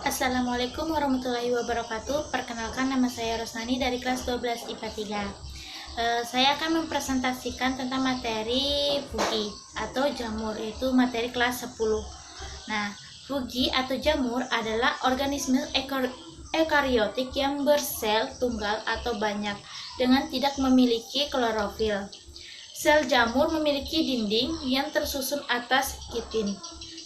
Assalamualaikum warahmatullahi wabarakatuh. Perkenalkan, nama saya Rosnani dari kelas 12 IPA 3. Saya akan mempresentasikan tentang materi fungi atau jamur, yaitu materi kelas 10. Nah, fungi atau jamur adalah organisme eukariotik yang bersel tunggal atau banyak dengan tidak memiliki klorofil. Sel jamur memiliki dinding yang tersusun atas kitin.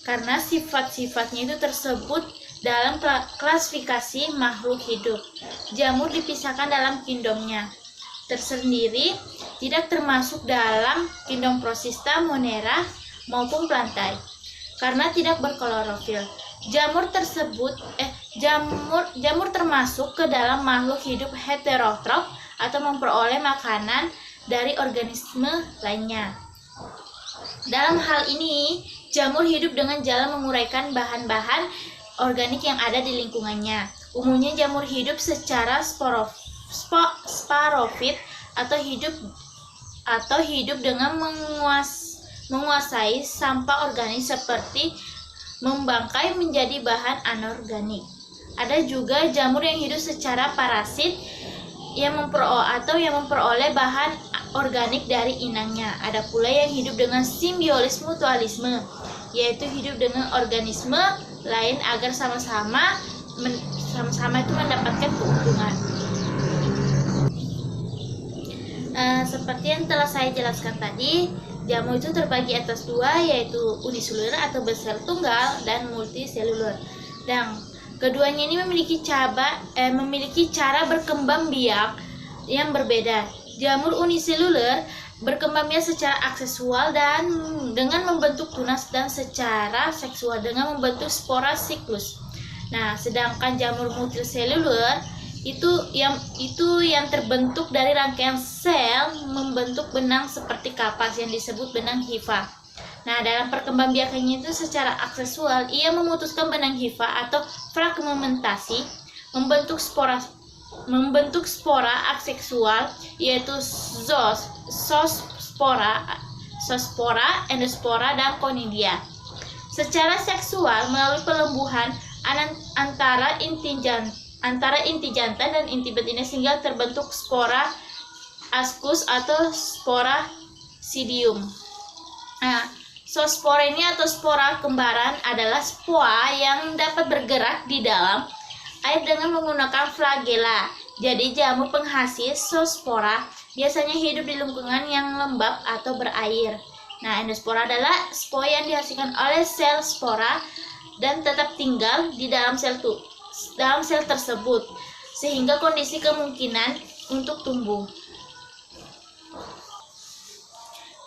Karena sifat-sifatnya itu tersebut dalam klasifikasi makhluk hidup, jamur dipisahkan dalam kingdomnya tersendiri, tidak termasuk dalam kingdom Protista, Monera, maupun Plantae, karena tidak berklorofil. Jamur termasuk ke dalam makhluk hidup heterotrof atau memperoleh makanan dari organisme lainnya. Dalam hal ini, jamur hidup dengan jalan menguraikan bahan-bahan organik yang ada di lingkungannya. Umumnya jamur hidup secara sporofit atau hidup dengan menguasai sampah organik seperti membangkai menjadi bahan anorganik. Ada juga jamur yang hidup secara parasit yang memperoleh bahan organik dari inangnya. Ada pula yang hidup dengan simbiosis mutualisme, yaitu hidup dengan organisme lain agar sama-sama itu mendapatkan keuntungan. Seperti yang telah saya jelaskan tadi, jamur itu terbagi atas dua, yaitu uniseluler atau bersel tunggal dan multiseluler. Dan keduanya ini memiliki cara berkembang biak yang berbeda. Jamur uniseluler berkembang biak secara aksesual dan dengan membentuk tunas, dan secara seksual dengan membentuk spora siklus. Nah, sedangkan jamur multiseluler itu yang terbentuk dari rangkaian sel membentuk benang seperti kapas yang disebut benang hifa. Nah, dalam perkembangbiakannya itu secara aksesual, ia memutuskan benang hifa atau fragmentasi, membentuk spora aseksual, yaitu zoospora, endospora, dan conidia. Secara seksual, melalui pelembuhan antara inti jantan dan inti betina sehingga terbentuk spora ascus atau spora sidium. Nah, zoospora ini atau spora kembaran adalah spora yang dapat bergerak di dalam air dengan menggunakan flagela. Jadi jamur penghasil zoospora biasanya hidup di lingkungan yang lembab atau berair. Nah, endospora adalah spora yang dihasilkan oleh sel spora dan tetap tinggal di dalam sel tersebut sehingga kondisi kemungkinan untuk tumbuh.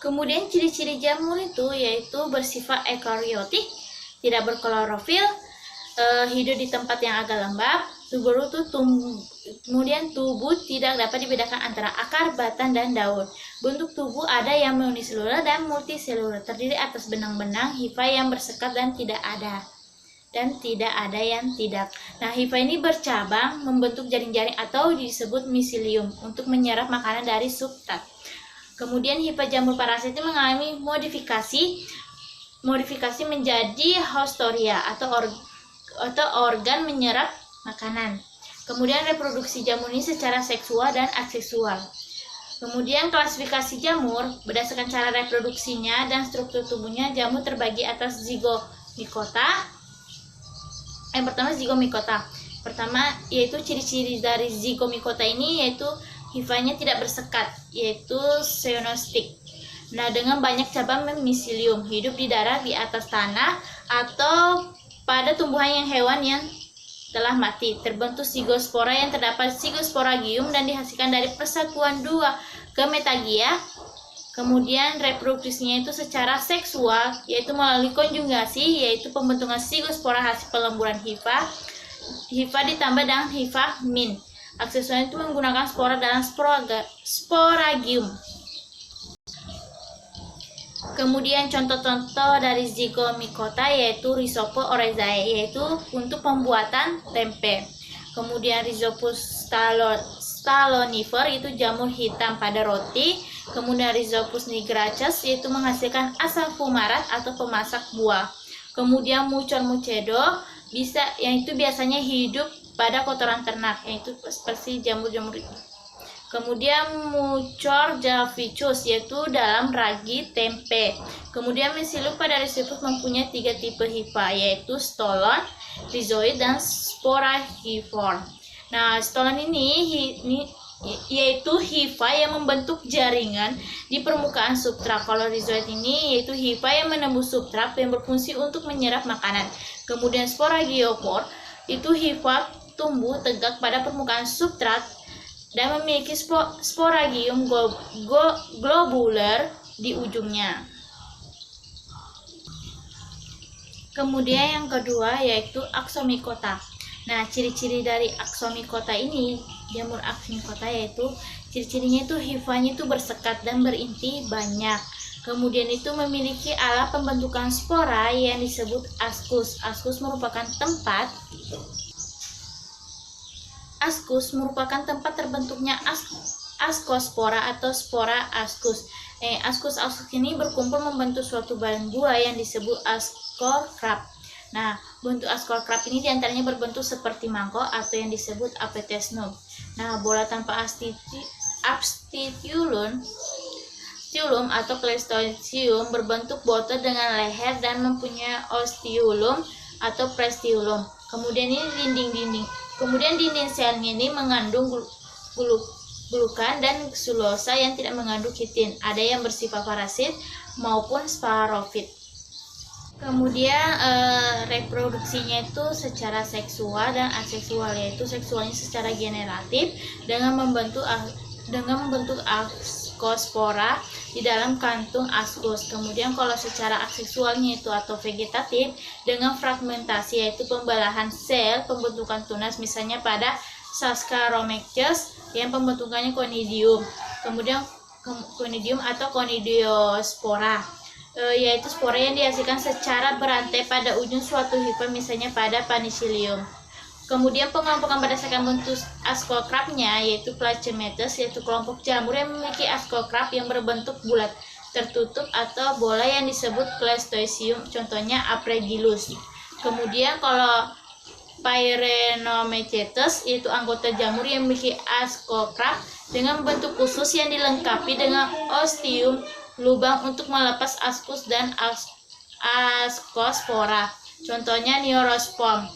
Kemudian ciri-ciri jamur itu yaitu bersifat eukariotik, tidak berklorofil, hidup di tempat yang agak lembab, kemudian tubuh tidak dapat dibedakan antara akar, batang, dan daun. Bentuk tubuh ada yang uniseluler dan multiseluler, terdiri atas benang-benang hifa yang bersekat dan tidak ada yang tidak. Nah, hifa ini bercabang membentuk jaring-jaring atau disebut miselium untuk menyerap makanan dari substrat. Kemudian hifa jamur parasit itu mengalami modifikasi menjadi haustoria atau organ menyerap makanan. Kemudian reproduksi jamur ini secara seksual dan aseksual. Kemudian klasifikasi jamur berdasarkan cara reproduksinya dan struktur tubuhnya, jamur terbagi atas zigomikota. Yang pertama zigomikota. Pertama yaitu ciri-ciri dari zigomikota ini yaitu hifanya tidak bersekat, yaitu zoonostic. Nah, dengan banyak cabang miselium, hidup di darat, di atas tanah, atau pada tumbuhan hewan yang telah mati. Terbentuk zigospora yang terdapat zigosporagium dan dihasilkan dari persatuan dua gametagia. Kemudian reproduksinya itu secara seksual, yaitu melalui konjugasi, yaitu pembentukan zigospora hasil pelemburan hifa ditambah dengan hifa min. Aksesualnya itu menggunakan spora dalam sporagium. Kemudian contoh-contoh dari zigomikota yaitu Rhizopo oryzae, yaitu untuk pembuatan tempe. Kemudian Rhizopus stolonifer itu jamur hitam pada roti. Kemudian Rhizopus nigracus yaitu menghasilkan asam fumarat atau pemasak buah. Kemudian Mucor mucedo yang itu biasanya hidup pada kotoran ternak, yaitu seperti jamur-jamur itu. Kemudian Mucor Javicus, yaitu dalam ragi tempe. Kemudian Mycelium pada Rhizopus mempunyai 3 tipe hifa, yaitu stolon, rhizoid, dan sporangiform. Nah, stolon ini yaitu hifa yang membentuk jaringan di permukaan substrat. Kalau rhizoid ini yaitu hifa yang menembus substrat yang berfungsi untuk menyerap makanan. Kemudian sporangiophore itu hifa tumbuh tegak pada permukaan substrat dan memiliki sporangium globular di ujungnya. Kemudian yang kedua yaitu Aksomycota. Nah, ciri-ciri dari Aksomycota ini, jamur Aksomycota, yaitu ciri-cirinya itu hifanya itu bersekat dan berinti banyak. Kemudian itu memiliki alat pembentukan spora yang disebut askus. Askus merupakan tempat terbentuknya askospora atau spora askus. Askus ini berkumpul membentuk suatu badan buah yang disebut ascokrab. Nah, bentuk ascokrab ini diantaranya berbentuk seperti mangkok atau yang disebut apetesnum. Nah, bola tanpa abstitulum atau cleistoecium berbentuk botol dengan leher dan mempunyai ostiulum atau prestiulum. Kemudian ini dinding selnya ini mengandung glukan dan selulosa yang tidak mengandung kitin. Ada yang bersifat parasit maupun sporofit. Kemudian reproduksinya itu secara seksual dan aseksual, yaitu seksualnya secara generatif dengan membentuk askospora di dalam kantung askus. Kemudian kalau secara aseksualnya itu atau vegetatif dengan fragmentasi, yaitu pembelahan sel pembentukan tunas, misalnya pada Saccharomyces yang pembentukannya conidium. Kemudian conidium atau conidiospora, yaitu spora yang dihasilkan secara berantai pada ujung suatu hifa, misalnya pada Penicillium. Kemudian pengelompokan berdasarkan bentuk askokrabnya, yaitu Placemetes, yaitu kelompok jamur yang memiliki askokrab yang berbentuk bulat tertutup atau bola yang disebut Cleistoecium, contohnya Apreggillus. Kemudian kalau Pyrenomycetes, yaitu anggota jamur yang memiliki askokrab dengan bentuk khusus yang dilengkapi dengan ostium, lubang untuk melepas askus dan askospora, contohnya Neurospon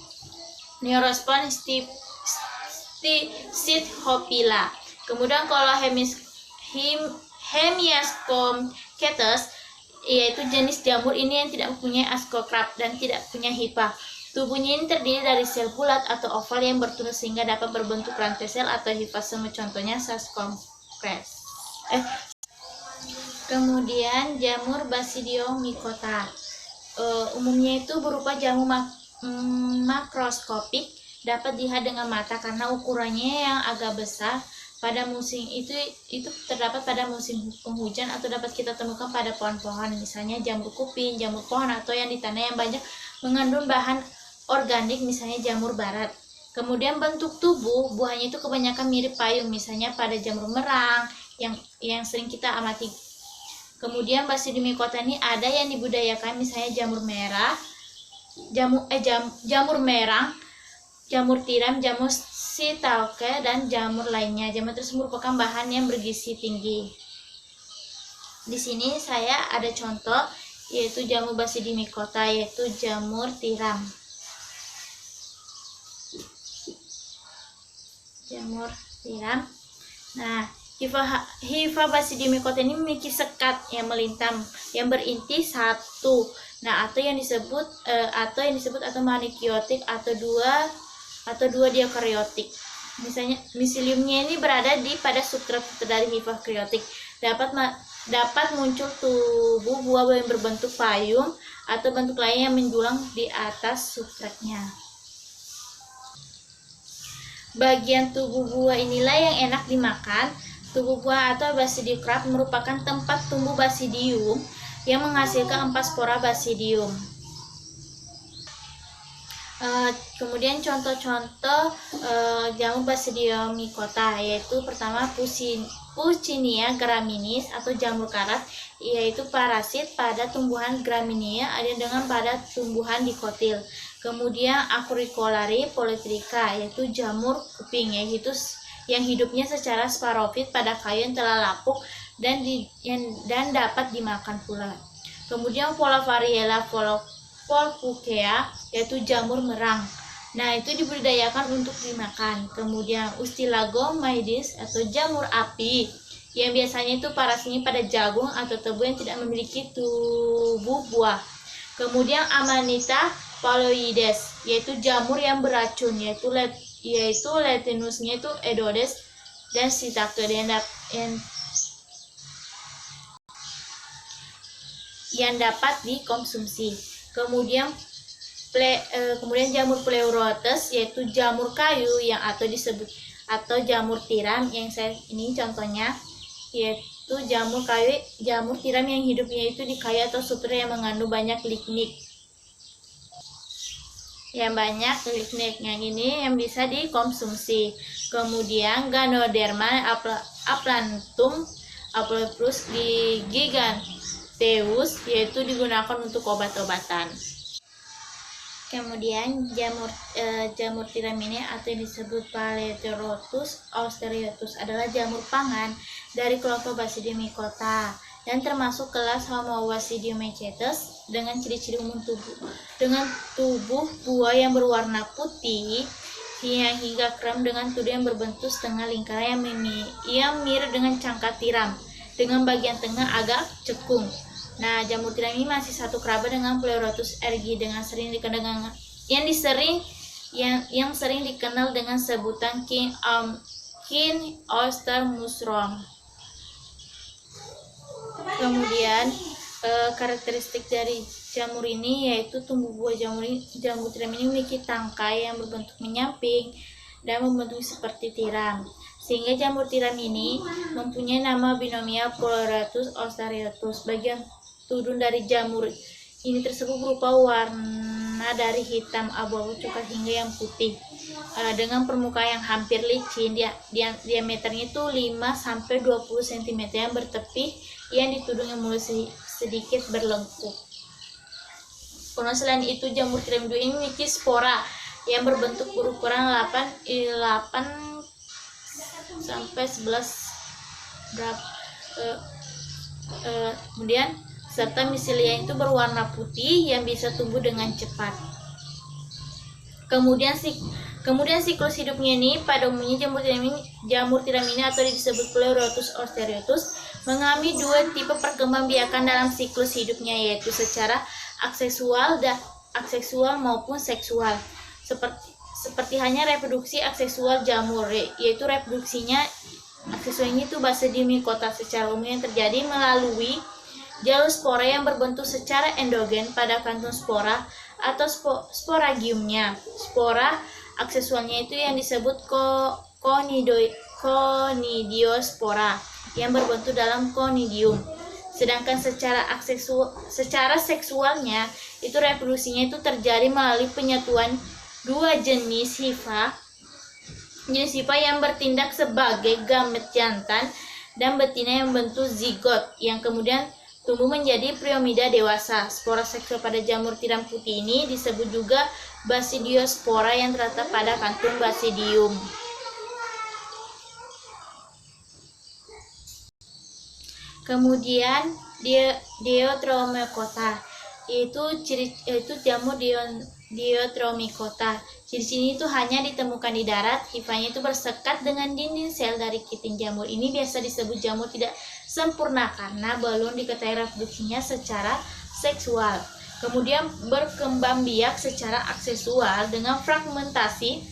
Stiphophila. Kemudian kalau Hemiascomcetes, yaitu jenis jamur ini yang tidak mempunyai askokrab dan tidak punya hifa. Tubuhnya ini terdiri dari sel bulat atau oval yang bertunus sehingga dapat berbentuk rantai sel atau hifasome, contohnya Saccharomyces. Kemudian jamur Basidiomycota, umumnya itu berupa jamur makroskopik, dapat dilihat dengan mata karena ukurannya yang agak besar. Pada musim itu terdapat pada musim penghujan atau dapat kita temukan pada pohon-pohon, misalnya jamur kuping, jamur pohon, atau yang di tanah yang banyak mengandung bahan organik, misalnya jamur barat. Kemudian bentuk tubuh buahnya itu kebanyakan mirip payung, misalnya pada jamur merang yang sering kita amati. Kemudian Basidiomycota ini ada yang dibudidayakan, misalnya jamur merang, jamur tiram, jamur shiitake, dan jamur lainnya. Jamur tersebut merupakan bahan yang bergizi tinggi. Di sini saya ada contoh, yaitu jamur Basidiomycota, yaitu jamur tiram. Nah, hifa Basidiomycota ini memiliki sekat yang melintang yang berinti satu. Nah, atau yang disebut atau manikiotik atau dua diokariotik. Misalnya Myceliumnya ini berada pada substrat dari hifa kariotik. Dapat muncul tubuh buah yang berbentuk payung atau bentuk lain yang menjulang di atas substratnya. Bagian tubuh buah inilah yang enak dimakan. Tubuh buah atau basidiokrab merupakan tempat tumbuh basidium yang menghasilkan 4 spora basidium. Kemudian contoh-contoh jamur Basidiomycota, yaitu pertama Puccinia graminis atau jamur karat, yaitu parasit pada tumbuhan graminia ada dengan pada tumbuhan dikotil. Kemudian Auriculari polytricha, yaitu jamur kuping, yaitu yang hidupnya secara sporofit pada kayu yang telah lapuk dan dapat dimakan pula. Kemudian Polavariella volpukea, yaitu jamur merang. Nah, itu dibudidayakan untuk dimakan. Kemudian Ustilagomaides atau jamur api, yang biasanya itu parasinya pada jagung atau tebu yang tidak memiliki tubuh buah. Kemudian Amanita phalloides, yaitu jamur yang beracun, yaitu Latinusnya itu Edodes dan Shiitake yang dapat dikonsumsi. Kemudian jamur Pleurotes, yaitu jamur kayu yang atau jamur tiram, yang saya ini contohnya, yaitu jamur tiram yang hidupnya itu di kayu atau struktur yang mengandung banyak lignin. Yang ini yang bisa dikonsumsi. Kemudian Ganoderma aplantum Aploprus giganteus, yaitu digunakan untuk obat-obatan. Kemudian jamur tiram ini atau yang disebut Paleterotus austeriotus adalah jamur pangan dari kelompok Basidiomycota dan termasuk kelas Homobasidiomycetes dengan ciri-ciri umum tubuh buah yang berwarna putih hingga krem dengan tubuh yang berbentuk setengah lingkaran yang mirip dengan cangkak tiram dengan bagian tengah agak cekung. Nah, jamur tiram ini masih satu kerabat dengan Pleurotus ergi dengan sering dikenal dengan sebutan King Oyster Mushroom. Kemudian karakteristik dari jamur ini yaitu tumbuh buah jamur tiram ini memiliki tangkai yang berbentuk menyamping dan membentuk seperti tiram, sehingga jamur tiram ini mempunyai nama binomial Pleurotus austeriotus. Bagian turun dari jamur ini tersebut berupa warna dari hitam abu-abu coklat hingga yang putih dengan permukaan yang hampir licin. Diameternya itu 5-20 cm yang bertepi yang ditudung yang mulai sedikit berlengkung. Kemudian selain itu jamur tiram ini memiliki spora yang berbentuk berukuran 8 sampai 11 kemudian serta misilia itu berwarna putih yang bisa tumbuh dengan cepat. Kemudian siklus hidupnya ini pada umumnya jamur tiram ini atau disebut Pleurotus austeriotus mengalami dua tipe perkembangbiakan dalam siklus hidupnya, yaitu secara akseksual maupun seksual. Seperti hanya reproduksi akseksual jamur, yaitu reproduksinya akseksualnya itu Basidiomycota secara umum yang terjadi melalui jalur spora yang berbentuk secara endogen pada kantung spora atau sporagiumnya. Spora aksesualnya itu yang disebut conidiospora yang berbentuk dalam conidium. Sedangkan secara seksualnya itu reproduksinya itu terjadi melalui penyatuan dua jenis hifa yang bertindak sebagai gamet jantan dan betina yang membentuk zigot yang kemudian tumbuh menjadi priomida dewasa. Spora seksual pada jamur tiram putih ini disebut juga Basidiospora yang terletak pada kantung basidium. Kemudian Deuteromycota, yaitu jamur Deuteromycota. Ciri-ciri itu hanya ditemukan di darat. Hifanya itu bersekat dengan dinding sel dari kiting. Jamur ini biasa disebut jamur tidak sempurna karena belum diketahui reproduksinya secara seksual. Kemudian berkembang biak secara aksesual dengan fragmentasi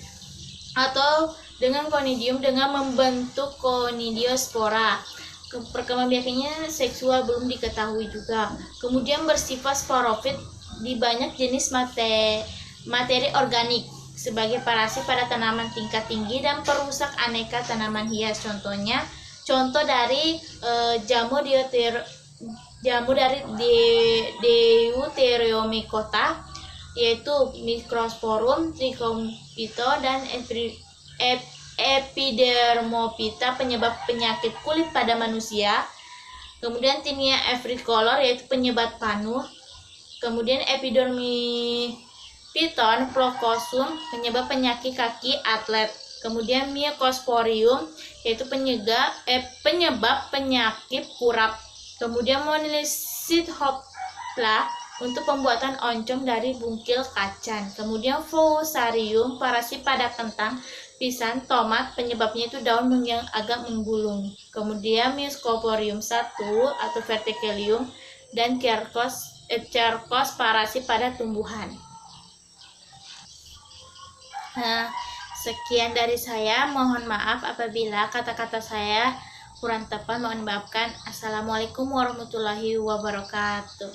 atau dengan conidium dengan membentuk conidiospora. Perkembangbiakannya seksual belum diketahui juga. Kemudian bersifat sporofit di banyak jenis materi organik sebagai parasit pada tanaman tingkat tinggi dan perusak aneka tanaman hias. Contoh dari jamur dari Deuteromycota yaitu Microsporum trichompito dan Epidermophyta penyebab penyakit kulit pada manusia. Kemudian Tinea africolor yaitu penyebab panu. Kemudian Piton plocosum penyebab penyakit kaki atlet. Kemudian Mycosporium yaitu penyebab penyakit kurap. Kemudian Monilicidhopla untuk pembuatan oncom dari bungkil kacang. Kemudian Fusarium parasit pada kentang, pisang, tomat, penyebabnya itu daun yang agak menggulung. Kemudian Mycosporium 1 atau Verticillium dan Cercos parasit pada tumbuhan. Nah, sekian dari saya. Mohon maaf apabila kata-kata saya kurang tepat, mohon maafkan. Assalamualaikum warahmatullahi wabarakatuh.